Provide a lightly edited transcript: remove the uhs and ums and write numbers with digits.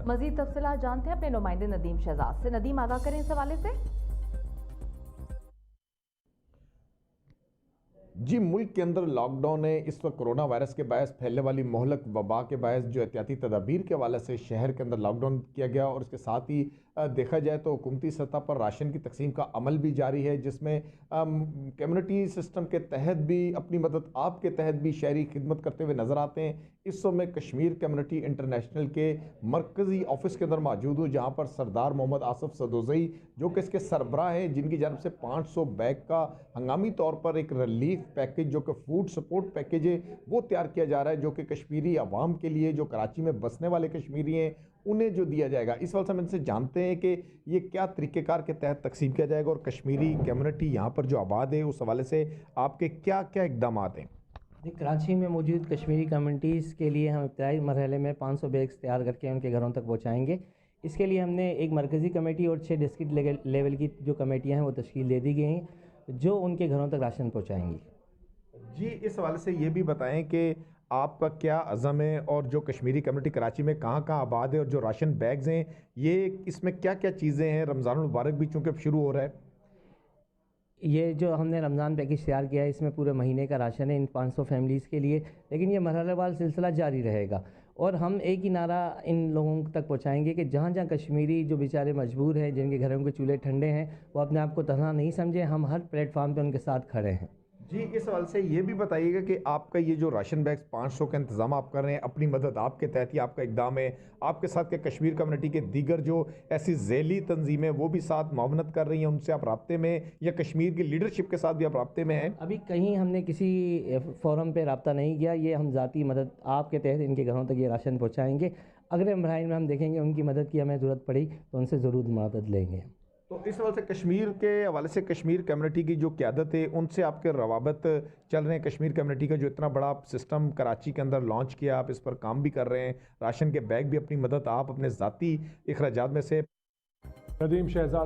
مزید تفصیلات جانتے ہیں اپنے نمائندے ندیم شہزاد سے۔ ندیم، آگاہ کریں اس حوالے سے۔ جی، ملک کے اندر لاک ڈاؤن ہے اس وقت کرونا وائرس کے باعث پھیلنے والی مہلک وبا کے باعث جو احتیاطی تدابیر کے حوالے سے شہر کے اندر لاک ڈاؤن کیا گیا، اور اس کے ساتھ ہی دیکھا جائے تو حکومتی سطح پر راشن کی تقسیم کا عمل بھی جاری ہے، جس میں کمیونٹی سسٹم کے تحت بھی اپنی مدد آپ کے تحت بھی شہری خدمت کرتے ہوئے نظر آتے ہیں۔ اس وقت میں کشمیر کمیونٹی انٹرنیشنل کے مرکزی آفس کے اندر موجود ہوں، جہاں پر سردار محمد آصف سدوزئی جو کہ اس کے سربراہ ہیں، جن کی جانب سے 500 بیگ کا ہنگامی طور پر ایک ریلیف پیکج جو کہ فوڈ سپورٹ پیکج ہے وہ تیار کیا جا رہا ہے، جو کہ کشمیری عوام کے لیے جو کراچی میں بسنے والے کشمیری ہیں انہیں جو دیا جائے گا۔ اس وقت ہم ان سے جانتے ہیں کہ یہ کیا طریقہ کار کے تحت تقسیم کیا جائے گا، اور کشمیری کمیونٹی یہاں پر جو آباد ہے اس حوالے سے آپ کے کیا کیا اقدامات ہیں؟ کراچی میں موجود کشمیری کمیونٹیز کے لیے ہم ابتدائی مرحلے میں 500 بیگز تیار کر کے ان کے گھروں تک پہنچائیں گے۔ اس کے لیے ہم نے ایک مرکزی کمیٹی اور 6 ڈسٹرکٹ لیول کی جو کمیٹیاں ہیں وہ تشکیل دے دی گئی ہیں، جو ان کے گھروں تک راشن پہنچائیں گی۔ جی، اس حوالے سے یہ بھی بتائیں کہ آپ کا کیا عزم ہے، اور جو کشمیری کمیونٹی کراچی میں کہاں کہاں آباد ہے، اور جو راشن بیگز ہیں یہ اس میں کیا کیا چیزیں ہیں؟ رمضان المبارک بھی چونکہ اب شروع ہو رہا ہے۔ یہ جو ہم نے رمضان پیکج تیار کیا ہے اس میں پورے مہینے کا راشن ہے ان 500 فیملیز کے لیے، لیکن یہ مرحلہ وار سلسلہ جاری رہے گا، اور ہم ایک ہی نعرہ ان لوگوں تک پہنچائیں گے کہ جہاں جہاں کشمیری جو بیچارے مجبور ہیں، جن کے گھروں کے چولہے ٹھنڈے ہیں، وہ اپنے آپ کو تنہا نہیں سمجھیں، ہم ہر پلیٹ فارم پہ ان کے ساتھ کھڑے ہیں۔ جی، اس حوالے سے یہ بھی بتائیے گا کہ آپ کا یہ جو راشن بیگز 500 کا انتظام آپ کر رہے ہیں، اپنی مدد آپ کے تحت ہی آپ کا اقدام ہے، آپ کے ساتھ کہ کشمیر کمیونٹی کے دیگر جو ایسی ذیلی تنظیمیں وہ بھی ساتھ معاونت کر رہی ہیں، ان سے آپ رابطے میں، یا کشمیر کی لیڈرشپ کے ساتھ بھی آپ رابطے میں ہیں؟ ابھی کہیں ہم نے کسی فورم پہ رابطہ نہیں کیا، یہ ہم ذاتی مدد آپ کے تحت ان کے گھروں تک یہ راشن پہنچائیں گے۔ اگلے مراحل میں ہم دیکھیں گے ان کی مدد کی ہمیں ضرورت پڑی تو ان سے ضرور مدد لیں گے۔ تو اس حوالے سے کشمیر کے حوالے سے کشمیر کمیونٹی کی جو قیادت ہے ان سے آپ کے روابط چل رہے ہیں؟ کشمیر کمیونٹی کا جو اتنا بڑا سسٹم کراچی کے اندر لانچ کیا، آپ اس پر کام بھی کر رہے ہیں، راشن کے بیگ بھی اپنی مدد آپ اپنے ذاتی اخراجات میں سے۔ ندیم شہزاد